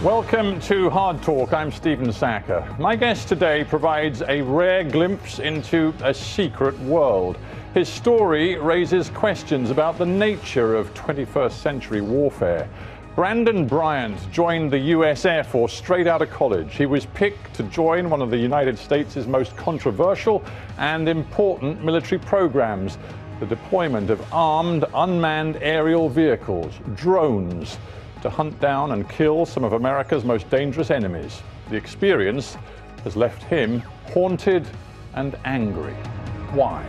Welcome to Hard Talk. I'm Stephen Sacker. My guest today provides a rare glimpse into a secret world. His story raises questions about the nature of 21st century warfare. Brandon Bryant joined the US Air Force straight out of college. He was picked to join one of the United States' most controversial and important military programs, the deployment of armed unmanned aerial vehicles, drones, to hunt down and kill some of America's most dangerous enemies. The experience has left him haunted and angry. Why?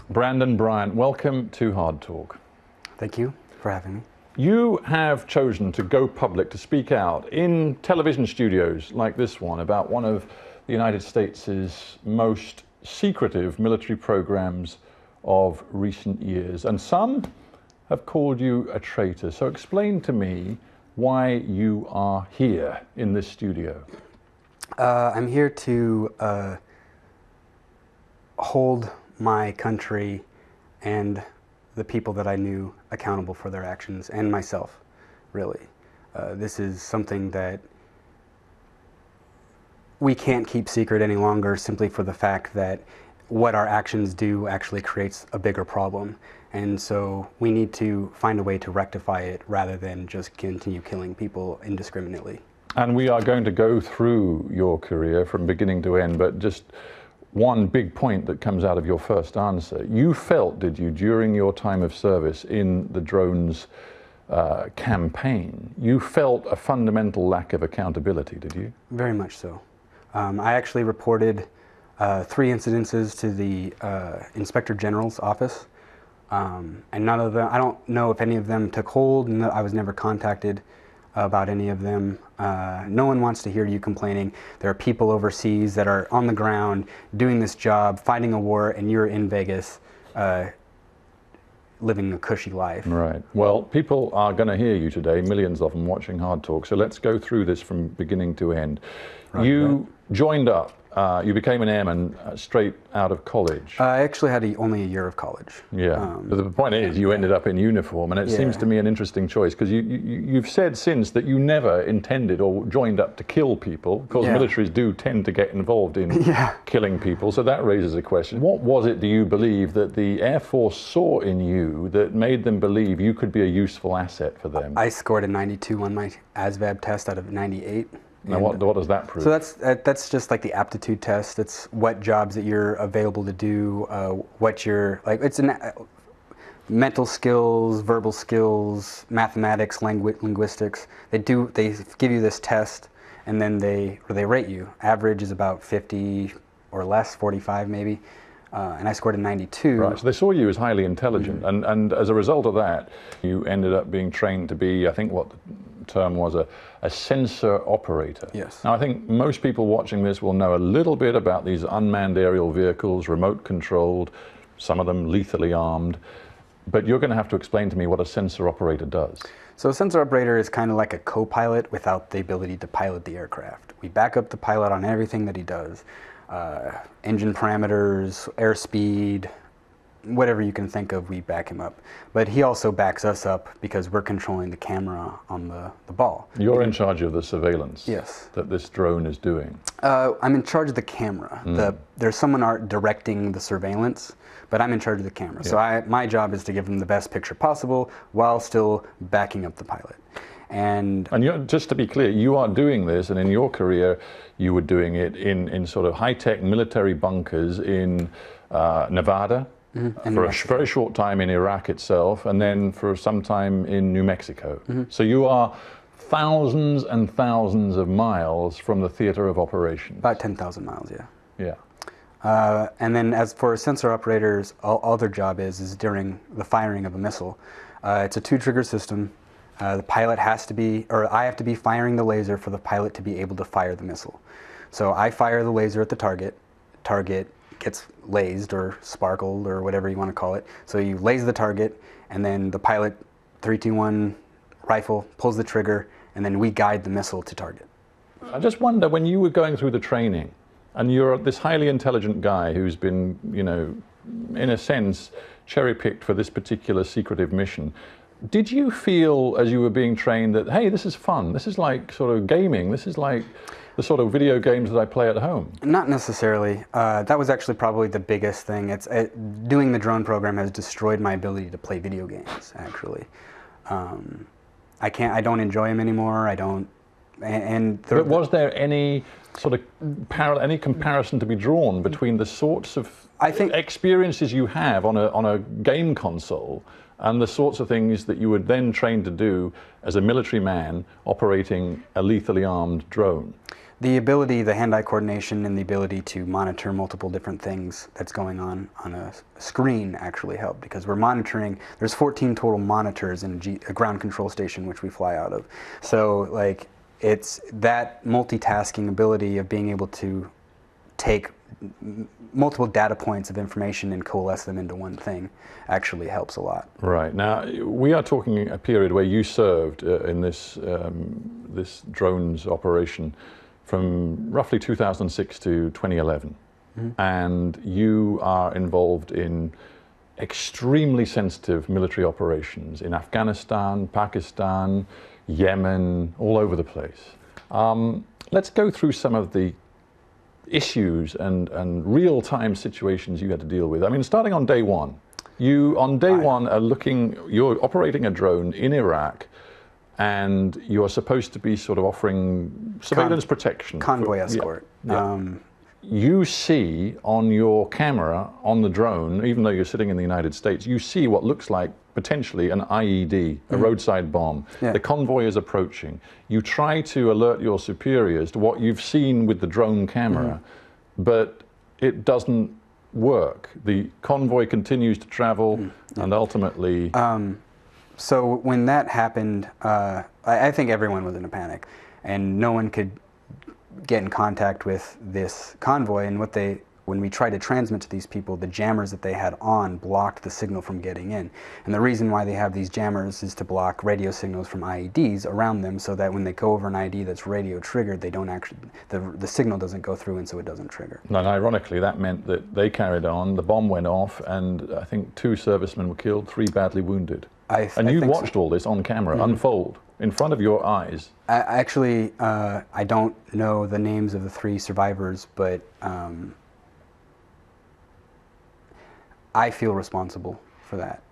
Brandon Bryant, welcome to Hard Talk. Thank you for having me. You have chosen to go public, to speak out in television studios like this one about one of the United States' most secretive military programs of recent years. And some have called you a traitor. So explain to me why you are here in this studio. I'm here to hold my country and the people that I knew accountable for their actions, and myself, really. This is something that we can't keep secret any longer, simply for the fact that what our actions do actually creates a bigger problem. And so we need to find a way to rectify it rather than just continue killing people indiscriminately. And we are going to go through your career from beginning to end, but just one big point that comes out of your first answer. You felt, did you, during your time of service in the drones campaign, you felt a fundamental lack of accountability, did you? Very much so. I actually reported 3 incidences to the Inspector General's office, and none of them, I don't know if any of them took hold, and I was never contacted about any of them. No one wants to hear you complaining. There are people overseas that are on the ground doing this job, fighting a war, and you're in Vegas living a cushy life. Right. Well, people are going to hear you today, millions of them watching Hard Talk, so let's go through this from beginning to end. Right, you joined up. You became an airman straight out of college. I actually had only a year of college. Yeah, but the point is you ended up in uniform, and it seems to me an interesting choice, because you've said since that you never intended or joined up to kill people, because militaries do tend to get involved in killing people, so that raises a question. What was it, do you believe, that the Air Force saw in you that made them believe you could be a useful asset for them? I scored a 92 on my ASVAB test out of 98. Now, what does that prove? So that's just like the aptitude test. It's what jobs that you're available to do, what you're, like, it's mental skills, verbal skills, mathematics, linguistics. They give you this test, and then they rate you. Average is about 50 or less, 45 maybe. And I scored a 92. Right, so they saw you as highly intelligent, and as a result of that, you ended up being trained to be, I think what the term was, a sensor operator. Yes. Now, I think most people watching this will know a little bit about these unmanned aerial vehicles, remote controlled, some of them lethally armed, but you're going to have to explain to me what a sensor operator does. So a sensor operator is kind of like a co-pilot without the ability to pilot the aircraft. We back up the pilot on everything that he does. Engine parameters, airspeed, whatever you can think of, we back him up. But he also backs us up because we're controlling the camera on the ball. You're in charge of the surveillance that this drone is doing? I'm in charge of the camera. There's someone directing the surveillance, but I'm in charge of the camera. So my job is to give them the best picture possible while still backing up the pilot. And just to be clear, you are doing this, and in your career, you were doing it in sort of high-tech military bunkers in Nevada, for a very short time in Iraq itself, and then for some time in New Mexico. So you are thousands and thousands of miles from the theater of operations. About 10,000 miles, yeah. Yeah. And then as for sensor operators, all their job is during the firing of a missile. It's a two-trigger system. The pilot has to be, or I have to be firing the laser for the pilot to be able to fire the missile. So I fire the laser at the target. Target gets lased or sparkled or whatever you want to call it. So you laser the target, and then the pilot 3-2-1 rifle pulls the trigger, and then we guide the missile to target. I just wonder, when you were going through the training, and you're this highly intelligent guy who's been, you know, in a sense, cherry-picked for this particular secretive mission, did you feel as you were being trained that, hey, this is fun, this is like sort of gaming, this is like the sort of video games that I play at home? Not necessarily. That was actually probably the biggest thing. Doing the drone program has destroyed my ability to play video games, actually. I don't enjoy them anymore. But was there any sort of any comparison to be drawn between the sorts of experiences you have on a game console and the sorts of things that you were then trained to do as a military man operating a lethally armed drone? The ability, the hand-eye coordination, and the ability to monitor multiple different things that's going on a screen actually helped, because we're monitoring, there's 14 total monitors in a ground control station which we fly out of. So like, it's that multitasking ability of being able to take multiple data points of information and coalesce them into one thing actually helps a lot. Right. Now, we are talking a period where you served in this drones operation from roughly 2006 to 2011. Mm-hmm. And you are involved in extremely sensitive military operations in Afghanistan, Pakistan, Yemen, all over the place. Let's go through some of the issues and real-time situations you had to deal with. I mean, starting on day one, you're operating a drone in Iraq, and you are supposed to be sort of offering surveillance protection. Convoy escort. Yeah. You see on your camera on the drone, even though you're sitting in the United States, you see what looks like potentially an IED, a roadside bomb. Yeah. The convoy is approaching. You try to alert your superiors to what you've seen with the drone camera, but it doesn't work. The convoy continues to travel, and ultimately... So when that happened, I think everyone was in a panic, and no one could get in contact with this convoy. And when we tried to transmit to these people, the jammers that they had on blocked the signal from getting in. And the reason why they have these jammers is to block radio signals from IEDs around them, so that when they go over an IED that's radio triggered, they don't actually, the signal doesn't go through, and so it doesn't trigger. And ironically, that meant that they carried on, the bomb went off, and I think 2 servicemen were killed, 3 badly wounded. And you watched all this on camera unfold in front of your eyes. I don't know the names of the 3 survivors, but I feel responsible for that.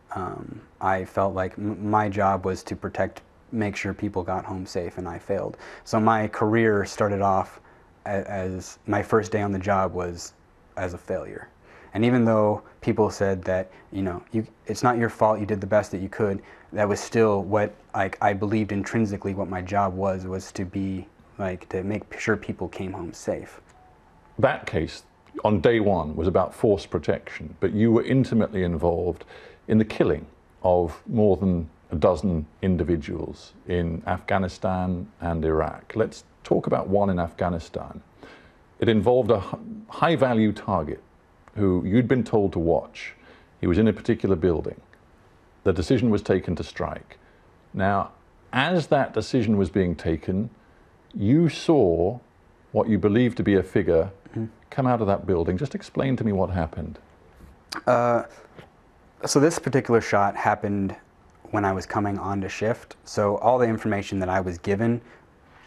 I felt like my job was to make sure people got home safe, and I failed. So my career started off as my first day on the job was as a failure. And even though people said that, you know, it's not your fault, you did the best that you could, that was still what I believed intrinsically what my job was to be, to make sure people came home safe. That case, on day one, was about force protection, but you were intimately involved in the killing of more than a dozen individuals in Afghanistan and Iraq. Let's talk about one in Afghanistan. It involved a high-value target who you'd been told to watch. He was in a particular building. The decision was taken to strike. Now, as that decision was being taken, you saw what you believed to be a figure come out of that building. Just explain to me what happened. So this particular shot happened when I was coming onto shift. So all the information that I was given,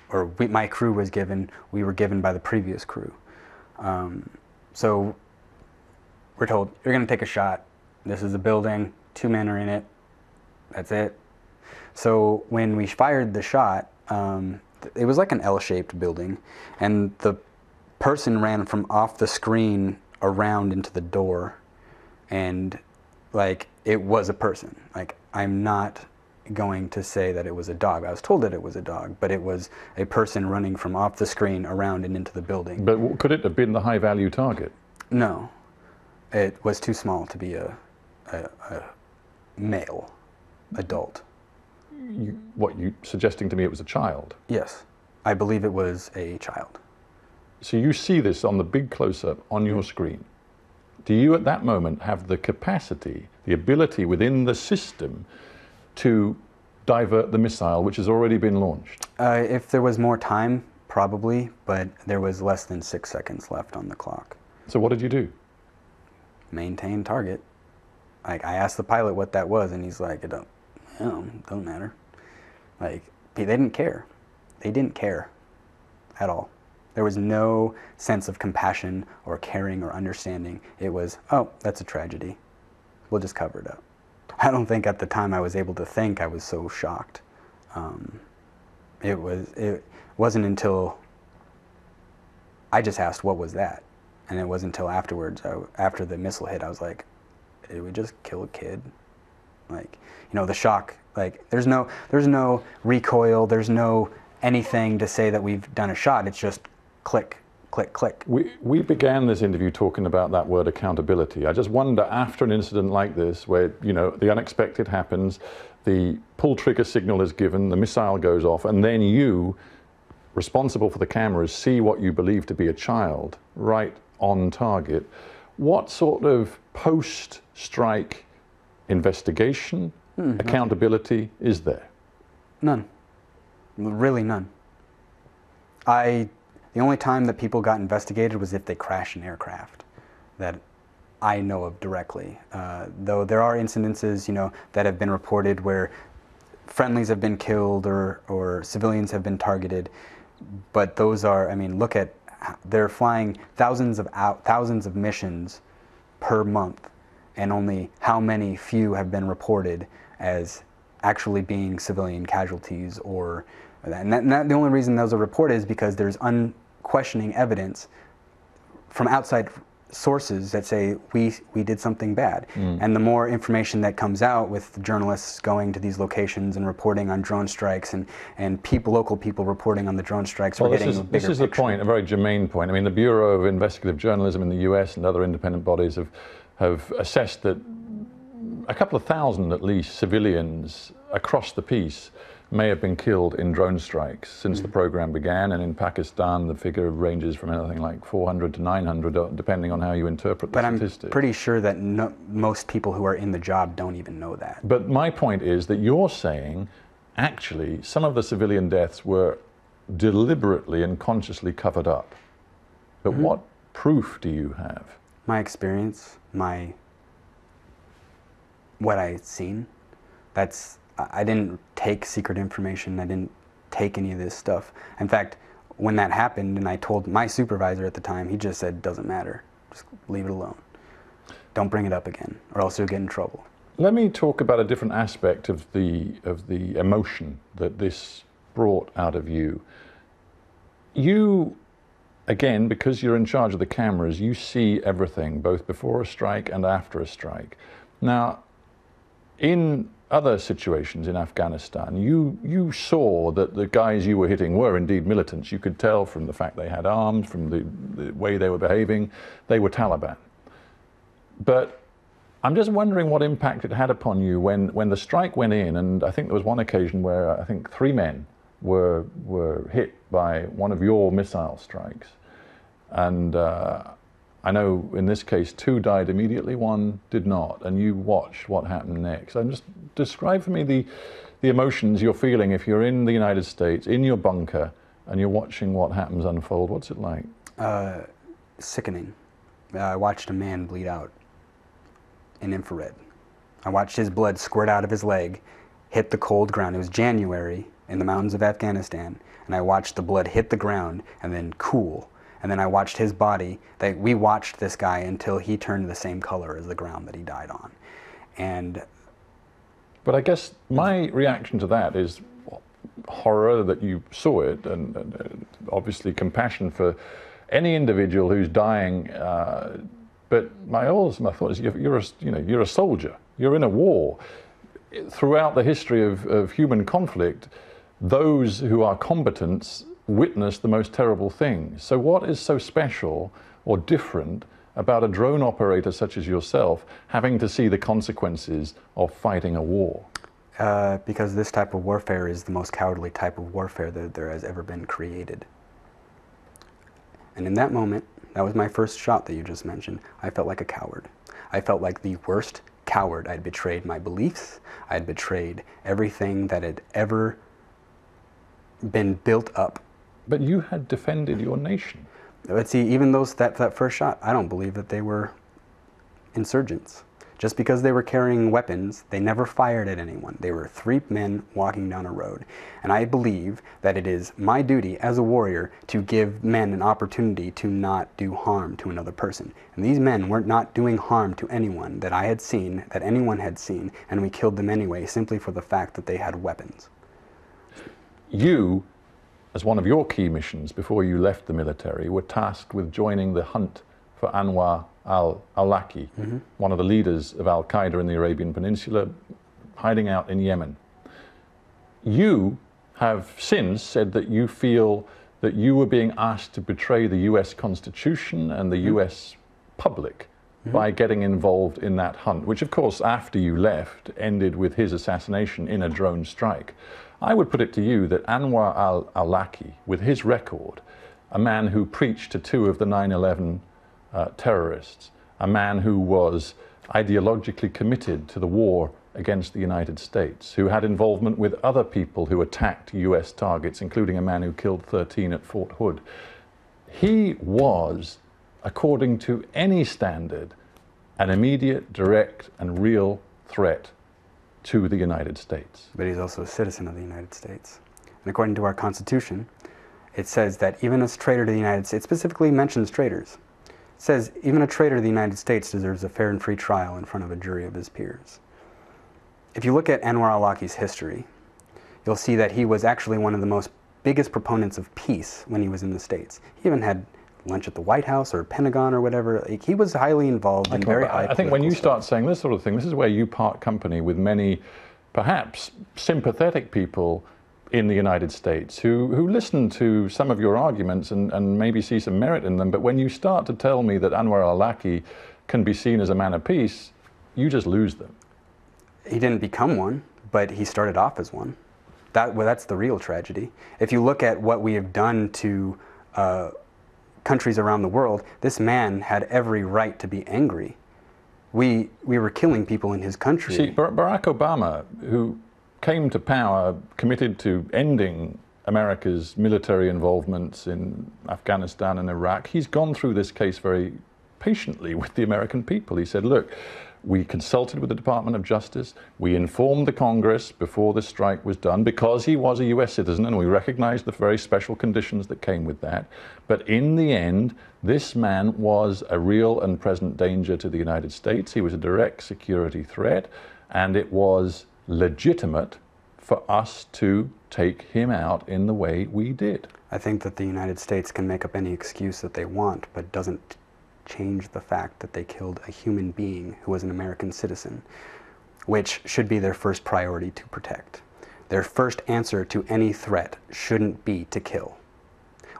or my crew was given, we were given by the previous crew. So we're told, you're going to take a shot. This is a building, 2 men are in it. That's it. So when we fired the shot, it was like an L-shaped building, and the person ran from off the screen around into the door, and it was a person. I'm not going to say that it was a dog. I was told that it was a dog, but it was a person running from off the screen around and into the building. But could it have been the high-value target? No. It was too small to be a male, adult. You suggesting to me it was a child? Yes. I believe it was a child. So you see this on the big close-up on your screen. Do you at that moment have the capacity, the ability within the system to divert the missile which has already been launched? If there was more time, probably, but there was less than 6 seconds left on the clock. So what did you do? Maintain target. Like, I asked the pilot what that was, and he's like, it don't matter. Like, they didn't care. They didn't care at all. There was no sense of compassion or caring or understanding. It was, oh, that's a tragedy. We'll just cover it up. I don't think at the time I was able to think. I was so shocked. It wasn't until I just asked, what was that? And it wasn't until afterwards, after the missile hit, I was like, did we just kill a kid? Like, you know, the shock, like, there's no recoil, there's no anything to say that we've done a shot. It's just click, click, click. We began this interview talking about that word accountability. I just wonder, after an incident like this, where, you know, the unexpected happens, the pull trigger signal is given, the missile goes off, and then you, responsible for the cameras, see what you believe to be a child right on target. What sort of post-strike investigation, accountability is there? None. Really none. The only time that people got investigated was if they crash an aircraft, that I know of directly. Though there are incidences, you know, that have been reported where friendlies have been killed or civilians have been targeted, but those are, I mean, look at, they're flying thousands of missions per month, and only how many few have been reported as actually being civilian casualties, or and the only reason those are reported is because there's unquestioning evidence from outside sources that say we did something bad. And the more information that comes out with journalists going to these locations and reporting on drone strikes and local people reporting on the drone strikes, well, we're getting a bigger picture. This is a point, a very germane point. I mean, the Bureau of Investigative Journalism in the US and other independent bodies have assessed that a couple of thousand, at least, civilians across the piece may have been killed in drone strikes since the program began, and in Pakistan the figure ranges from anything like 400 to 900, depending on how you interpret the statistics. But I'm pretty sure that most people who are in the job don't even know that. But my point is that you're saying, actually, some of the civilian deaths were deliberately and consciously covered up. But what proof do you have? My experience, what I've seen. I didn't take secret information. I didn't take any of this stuff. In fact, when that happened and I told my supervisor at the time, he just said, doesn't matter. Just leave it alone. Don't bring it up again, or else you'll get in trouble. Let me talk about a different aspect of the emotion that this brought out of you. You, again, because you're in charge of the cameras, you see everything, both before a strike and after a strike. Now, in other situations in Afghanistan, you saw that the guys you were hitting were indeed militants. You could tell from the fact they had arms, from the way they were behaving, they were Taliban. But I'm just wondering what impact it had upon you when the strike went in, and I think there was one occasion where I think 3 men were hit by one of your missile strikes. And I know in this case 2 died immediately, 1 did not, and you watched what happened next. Just describe for me the emotions you're feeling if you're in the United States, in your bunker, and you're watching what happens unfold. What's it like? Sickening. I watched a man bleed out in infrared. I watched his blood squirt out of his leg, hit the cold ground. It was January in the mountains of Afghanistan, and I watched the blood hit the ground and then cool. And then I watched his body. We watched this guy until he turned the same color as the ground that he died on. But I guess my reaction to that is horror that you saw it, and obviously compassion for any individual who's dying. But my thought is, you're a soldier. You're in a war. Throughout the history of human conflict, those who are combatants witness the most terrible things. So what is so special or different about a drone operator such as yourself having to see the consequences of fighting a war? Because this type of warfare is the most cowardly type of warfare that there has ever been created. And in that moment, that was my first shot that you just mentioned, I felt like a coward. I felt like the worst coward. I'd betrayed my beliefs. I'd betrayed everything that had ever been built up. But you had defended your nation. But see, even that first shot, I don't believe that they were insurgents. Just because they were carrying weapons, they never fired at anyone. They were 3 men walking down a road. And I believe that it is my duty as a warrior to give men an opportunity to not do harm to another person. And these men were not doing harm to anyone that I had seen, that anyone had seen, and we killed them anyway, simply for the fact that they had weapons. You, as one of your key missions before you left the military, were tasked with joining the hunt for Anwar al-Awlaki, one of the leaders of Al-Qaeda in the Arabian Peninsula, hiding out in Yemen. You have since said that you feel that you were being asked to betray the US Constitution and the US public by getting involved in that hunt, which of course after you left ended with his assassination in a drone strike. I would put it to you that Anwar al-Awlaki, with his record, a man who preached to 2 of the 9/11 terrorists, a man who was ideologically committed to the war against the United States, who had involvement with other people who attacked US targets, including a man who killed 13 at Fort Hood. He was, according to any standard, an immediate, direct, and real threat to the United States. But he's also a citizen of the United States. And according to our Constitution, it says that even a traitor to the United States, specifically mentions traitors, it says even a traitor to the United States deserves a fair and free trial in front of a jury of his peers. If you look at Anwar al-Awlaki's history, you'll see that he was actually one of the biggest proponents of peace when he was in the States. He even had lunch at the White House or Pentagon or whatever. Like, he was highly involved in very high. I think when you start saying this sort of thing, this is where you part company with many, perhaps sympathetic people in the United States who listen to some of your arguments and maybe see some merit in them. But when you start to tell me that Anwar al-Awlaki can be seen as a man of peace, you just lose them. He didn't become one, but he started off as one. That's the real tragedy. If you look at what we have done to countries around the world, this man had every right to be angry. We were killing people in his country. See, Barack Obama, who came to power committed to ending America's military involvements in Afghanistan and Iraq, he's gone through this case very patiently with the American people. He said, look, we consulted with the Department of Justice, we informed the Congress before the strike was done because he was a US citizen and we recognized the very special conditions that came with that. But in the end, this man was a real and present danger to the United States. He was a direct security threat, and it was legitimate for us to take him out in the way we did. I think that the United States can make up any excuse that they want, but doesn't change the fact that they killed a human being who was an American citizen, which should be their first priority to protect. Their first answer to any threat shouldn't be to kill.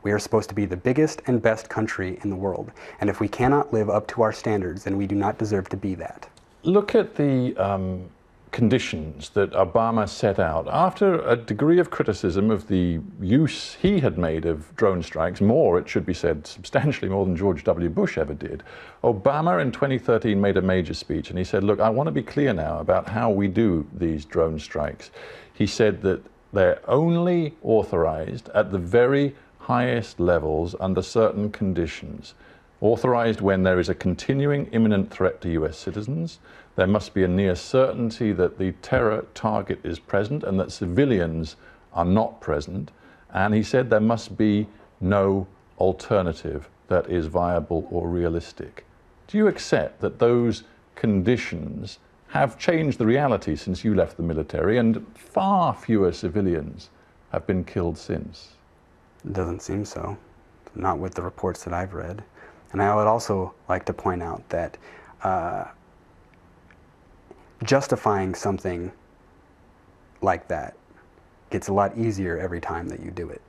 We are supposed to be the biggest and best country in the world, and if we cannot live up to our standards, then we do not deserve to be that. Look at the conditions that Obama set out after a degree of criticism of the use he had made of drone strikes, more, it should be said, substantially more than George W. Bush ever did. Obama in 2013 made a major speech and he said, look, I want to be clear now about how we do these drone strikes. He said that they're only authorized at the very highest levels under certain conditions. Authorized when there is a continuing imminent threat to US citizens, there must be a near certainty that the terror target is present and that civilians are not present. And he said there must be no alternative that is viable or realistic. Do you accept that those conditions have changed the reality since you left the military and far fewer civilians have been killed since? It doesn't seem so, not with the reports that I've read. And I would also like to point out that justifying something like that gets a lot easier every time that you do it.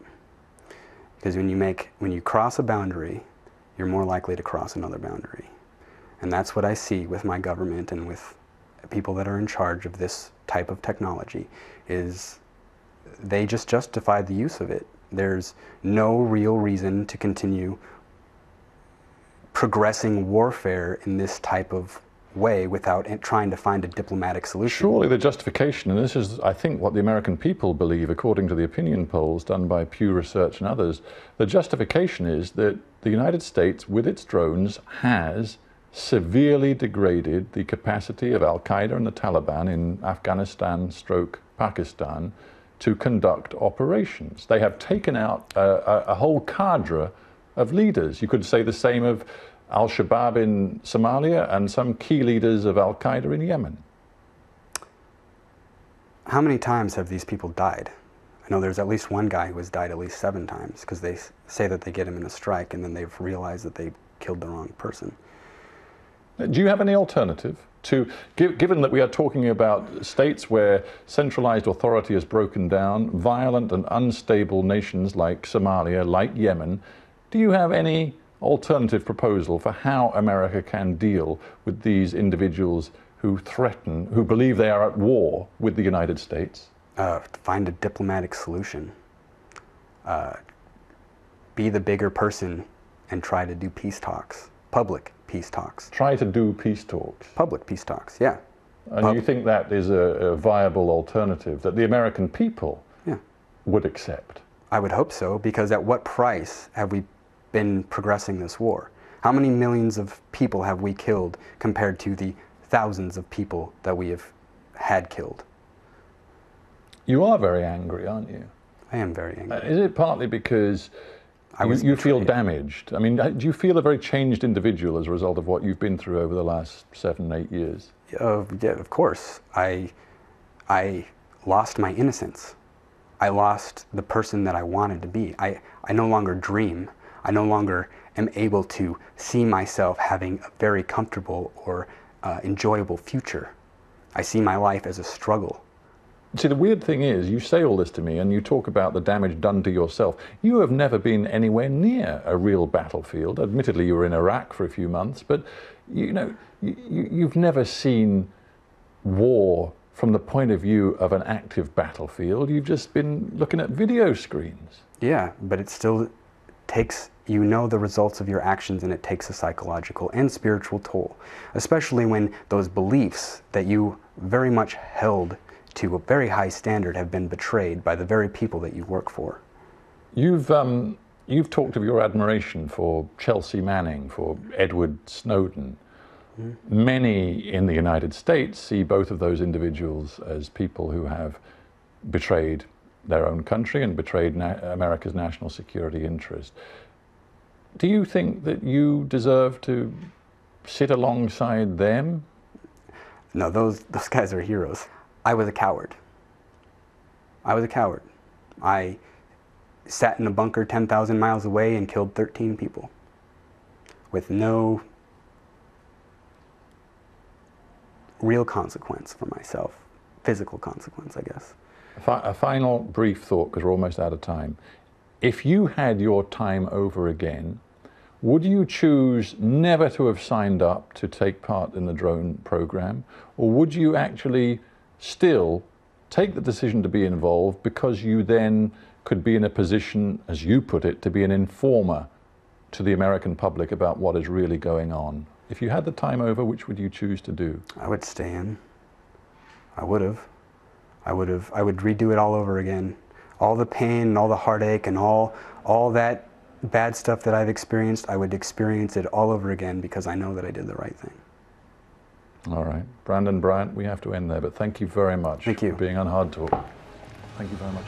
Because when you cross a boundary, you're more likely to cross another boundary. And that's what I see with my government and with people that are in charge of this type of technology, is they just justify the use of it. There's no real reason to continue progressing warfare in this type of way without trying to find a diplomatic solution. Surely the justification, and this is, I think, what the American people believe, according to the opinion polls done by Pew Research and others, the justification is that the United States, with its drones, has severely degraded the capacity of Al-Qaeda and the Taliban in Afghanistan/Pakistan to conduct operations. They have taken out a whole cadre of leaders. You could say the same of Al-Shabaab in Somalia and some key leaders of Al-Qaeda in Yemen. How many times have these people died? I know there's at least one guy who has died at least 7 times because they say that they get him in a strike and then they've realized that they killed the wrong person. Do you have any alternative to, given that we are talking about states where centralized authority has broken down, violent and unstable nations like Somalia, like Yemen, do you have any alternative proposal for how America can deal with these individuals who threaten, who believe they are at war with the United States? Find a diplomatic solution. Be the bigger person and try to do peace talks, public peace talks. Try to do peace talks? Public peace talks, yeah. And you think that is a viable alternative that the American people would accept? I would hope so, because at what price have we been progressing this war? How many millions of people have we killed compared to the thousands of people that we have had killed? You are very angry, aren't you? I am very angry. Is it partly because you feel damaged? I mean, do you feel a very changed individual as a result of what you've been through over the last 7, 8 years? Yeah, of course. I lost my innocence. I lost the person that I wanted to be. I no longer dream. I no longer am able to see myself having a very comfortable or enjoyable future. I see my life as a struggle. See, the weird thing is, you say all this to me and you talk about the damage done to yourself. You have never been anywhere near a real battlefield. Admittedly, you were in Iraq for a few months, but you know, you've never seen war from the point of view of an active battlefield. You've just been looking at video screens. Yeah, but it still takes, you know, the results of your actions, and it takes a psychological and spiritual toll, especially when those beliefs that you very much held to a very high standard have been betrayed by the very people that you work for. You've talked of your admiration for Chelsea Manning, for Edward Snowden. Mm-hmm. Many in the United States see both of those individuals as people who have betrayed their own country and betrayed America's national security interest. Do you think that you deserve to sit alongside them? No, those guys are heroes. I was a coward. I was a coward. I sat in a bunker 10,000 miles away and killed 13 people with no real consequence for myself. Physical consequence, I guess. A final brief thought, because we're almost out of time. If you had your time over again, would you choose never to have signed up to take part in the drone program, or would you actually still take the decision to be involved because you then could be in a position, as you put it, to be an informer to the American public about what is really going on? If you had the time over, which would you choose to do? I would stay in. I would have. I would redo it all over again. All the pain and all the heartache and all that bad stuff that I've experienced, I would experience it all over again because I know that I did the right thing. All right. Brandon, Bryant, we have to end there, but thank you very much for being on Hard Talk. Thank you very much.